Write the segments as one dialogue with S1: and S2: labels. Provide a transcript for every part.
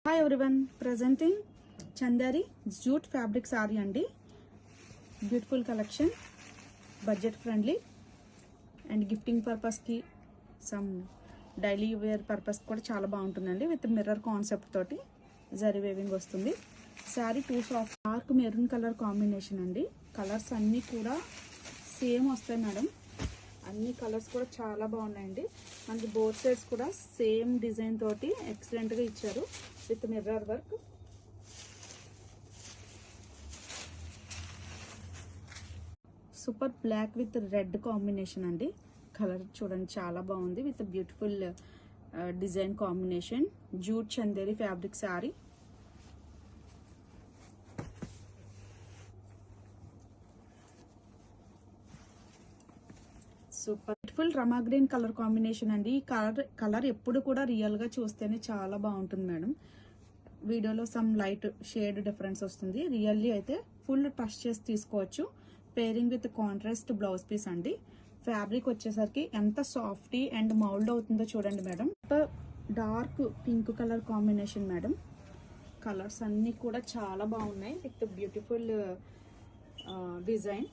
S1: Hi everyone, presenting Chanderi jute fabric sari అండి. Beautiful collection, budget friendly and gifting పర్పస్కి, some daily wear purpose కూడా చాలా బాగుంటుందండి. విత్ మిర్రర్ కాన్సెప్ట్ తోటి జరీ వేవింగ్ వస్తుంది. Sari two soft dark maroon colour combination అండి. Colours అన్నీ కూడా సేమ్ వస్తాయి మేడం. అన్ని కలర్స్ కూడా చాలా బాగున్నాయండి. మనకి బోత్ సైడ్స్ కూడా సేమ్ డిజైన్ తోటి ఎక్సలెంట్గా ఇచ్చారు with mirror work. Super black with red combination అండి. కలర్ చూడండి చాలా బాగుంది with beautiful design combination. Jute Chanderi fabric sari. Super beautiful Rama green colour combination అండి. ఈ కలర్ ఎప్పుడు కూడా రియల్ గా చూస్తేనే చాలా బాగుంటుంది మేడం. వీడియోలో సమ్ లైట్ షేడ్ డిఫరెన్స్ వస్తుంది. రియల్లీ అయితే ఫుల్ టచ్ చేసి తీసుకోవచ్చు. Pairing with contrast blouse piece అండి. ఫ్యాబ్రిక్ వచ్చేసరికి ఎంత సాఫ్టీ అండ్ మౌల్డ్ అవుతుందో చూడండి madam. Dark pink colour combination madam. Colours అన్ని కూడా చాలా బాగున్నాయి with beautiful design.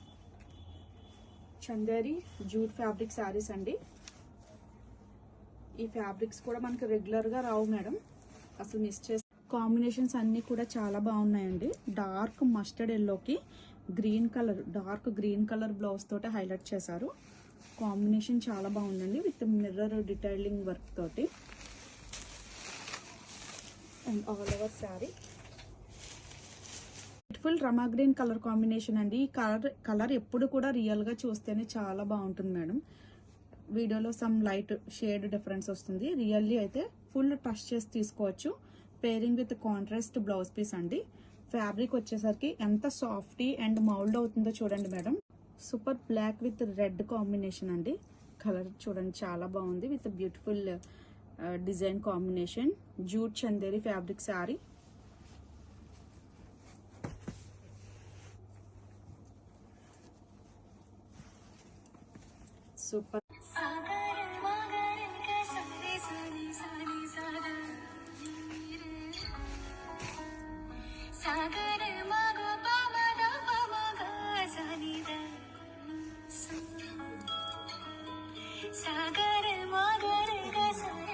S1: Chanderi jute fabric saris అండి. ఈ ఫ్యాబ్రిక్స్ కూడా మనకి రెగ్యులర్ గా రావు మేడం, అసలు మిస్ చేసి. కాంబినేషన్స్ అన్ని కూడా చాలా బాగున్నాయండి. డార్క్ మస్టర్డ్ ఎల్లోకి green colour, dark green colour blouse తోటి హైలైట్ చేశారు. కాంబినేషన్ చాలా బాగుందండి విత్ మిర్రర్ డీటెయిలింగ్ వర్క్ తోటి and all over sari. Beautiful Rama green colour combination అండి. ఈ కలర్ ఎప్పుడు కూడా రియల్ గా చూస్తేనే చాలా బాగుంటుంది మేడం. వీడియోలో సమ్ లైట్ షేడ్ డిఫరెన్స్ వస్తుంది. రియల్లీ అయితే ఫుల్ టచ్ చేసి తీసుకోవచ్చు. Pairing with contrast blouse piece అండి. ఫ్యాబ్రిక్ వచ్చేసరికి ఎంత సాఫ్టీ అండ్ మౌల్డ్ అవుతుందో చూడండి madam. Super black with red combination అండి. కలర్ చూడండి చాలా బాగుంది with beautiful design combination. Jute Chanderi fabric sari. Super